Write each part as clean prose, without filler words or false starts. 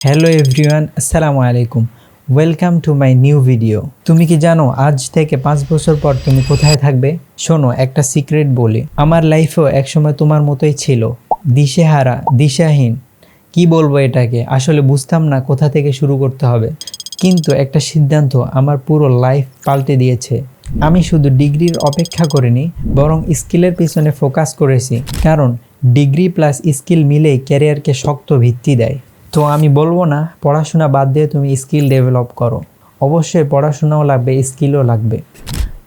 Hello everyone, আসসালামু আলাইকুম। Welcome to my new video. তুমি কি জানো আজ থেকে 5 বছর পর তুমি কোথায় থাকবে? শোনো, একটা সিক্রেট বলি। আমার লাইফেও একসময় তোমার মতোই ছিল, দিশেহারা, দিশাহীন। কি বলবো এটাকে, আসলে বুঝতাম না কোথা থেকে শুরু করতে হবে। কিন্তু একটা সিদ্ধান্ত আমার পুরো লাইফ পাল্টে দিয়েছে। আমি শুধু ডিগ্রির অপেক্ষা করিনি, বরং স্কিলের পিছনে ফোকাস করেছি। কারণ ডিগ্রি প্লাস স্কিল মিলেই ক্যারিয়ারকে শক্ত ভিত্তি দেয়। তো আমি বলবো না পড়াশোনা বাদ দিয়ে তুমি স্কিল ডেভেলপ করো। অবশ্যই পড়াশোনাও লাগবে, স্কিলও লাগবে।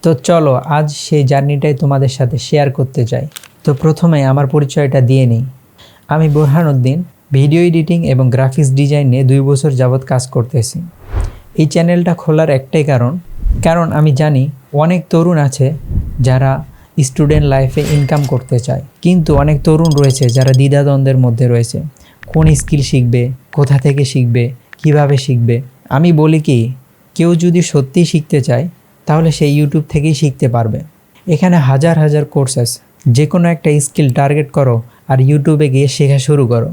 তো চলো আজ সেই জার্নিটাই তোমাদের সাথে শেয়ার করতে চাই। তো প্রথমে আমার পরিচয়টা দিয়ে নিই। আমি বোরহানউদ্দিন, ভিডিও এডিটিং এবং গ্রাফিক্স ডিজাইন নিয়ে 2 বছর যাবৎ কাজ করতেছি। এই চ্যানেলটা খোলার একটাই কারণ আমি জানি অনেক তরুণ আছে যারা স্টুডেন্ট লাইফে ইনকাম করতে চায়, কিন্তু অনেক তরুণ রয়েছে যারা দ্বিধাদ্বন্দ্বের মধ্যে রয়েছে। কোন স্কিল শিখবে, কোথা থেকে শিখবে, কিভাবে শিখবে। আমি বলি কি, কেউ যদি সত্যিই শিখতে চায় তাহলে সে ইউটিউব থেকেই শিখতে পারবে। এখানে হাজার হাজার কোর্স আছে, যে কোনো একটা স্কিল টার্গেট করো আর ইউটিউবে গিয়ে শেখা শুরু করো।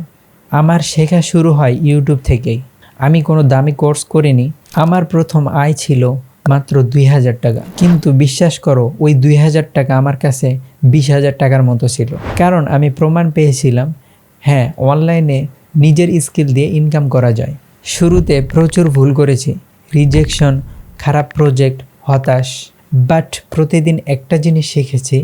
আমার শেখা শুরু হয় ইউটিউব থেকেই। আমি কোনো দামি কোর্স করিনি। আমার প্রথম আয় ছিল মাত্র 2000 টাকা, কিন্তু বিশ্বাস করো ওই 2000 টাকা আমার কাছে 20,000 টাকার মতো ছিল। কারণ আমি প্রমাণ পেয়েছিলাম, হ্যাঁ, অনলাইনে নিজের স্কিল দিয়ে ইনকাম করা যায়। শুরুতে প্রচুর ভুল করেছি, রিজেকশন, খারাপ প্রজেক্ট, হতাশ। বাট প্রতিদিন একটা জিনিস শিখেছি,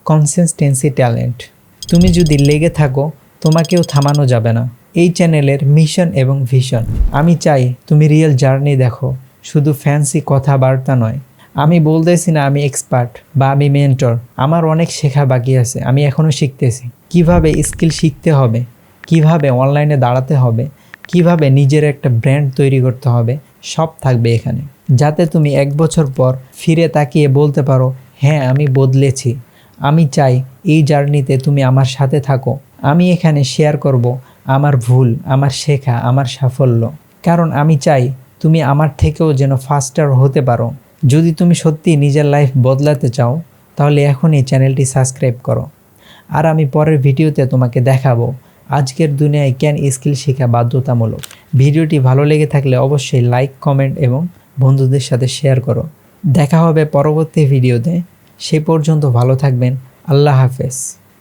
কনসিস্টেন্সি ট্যালেন্ট। তুমি যদি লেগে থাকো তোমাকেও থামানো যাবে না। এই চ্যানেলের মিশন এবং ভিশন, আমি চাই তুমি রিয়েল জার্নি দেখো, শুধু ফ্যান্সি কথাবার্তা নয়। আমি বলতেছি না আমি এক্সপার্ট বা আমি মেন্টর। আমার অনেক শেখা বাকি আছে, আমি এখনও শিখতেছি। কিভাবে স্কিল শিখতে হবে, কিভাবে অনলাইনে দাঁড়াতে হবে, কিভাবে নিজের একটা ব্র্যান্ড তৈরি করতে হবে, সব থাকবে এখানে। যাতে তুমি 1 বছর পর ফিরে তাকিয়ে বলতে পারো, হ্যাঁ আমি বদলেছি। আমি চাই এই জার্নিতে তুমি আমার সাথে থাকো। আমি এখানে শেয়ার করব আমার ভুল, আমার শেখা, আমার সাফল্য। কারণ আমি চাই তুমি আমার থেকেও যেন ফাস্টার হতে পারো। যদি তুমি সত্যি নিজের লাইফ বদলাতে চাও তাহলে এখন এই চ্যানেলটি সাবস্ক্রাইব করো। আর আমি পরের ভিডিওতে তোমাকে দেখাবো আজকের দুনিয়ায় কেন স্কিল শেখা বাধ্যতামূলক। ভিডিওটি ভালো লেগে থাকলে অবশ্যই লাইক, কমেন্ট এবং বন্ধুদের সাথে শেয়ার করো। দেখা হবে পরবর্তী ভিডিওতে। সে পর্যন্ত ভালো থাকবেন। আল্লাহ হাফেজ।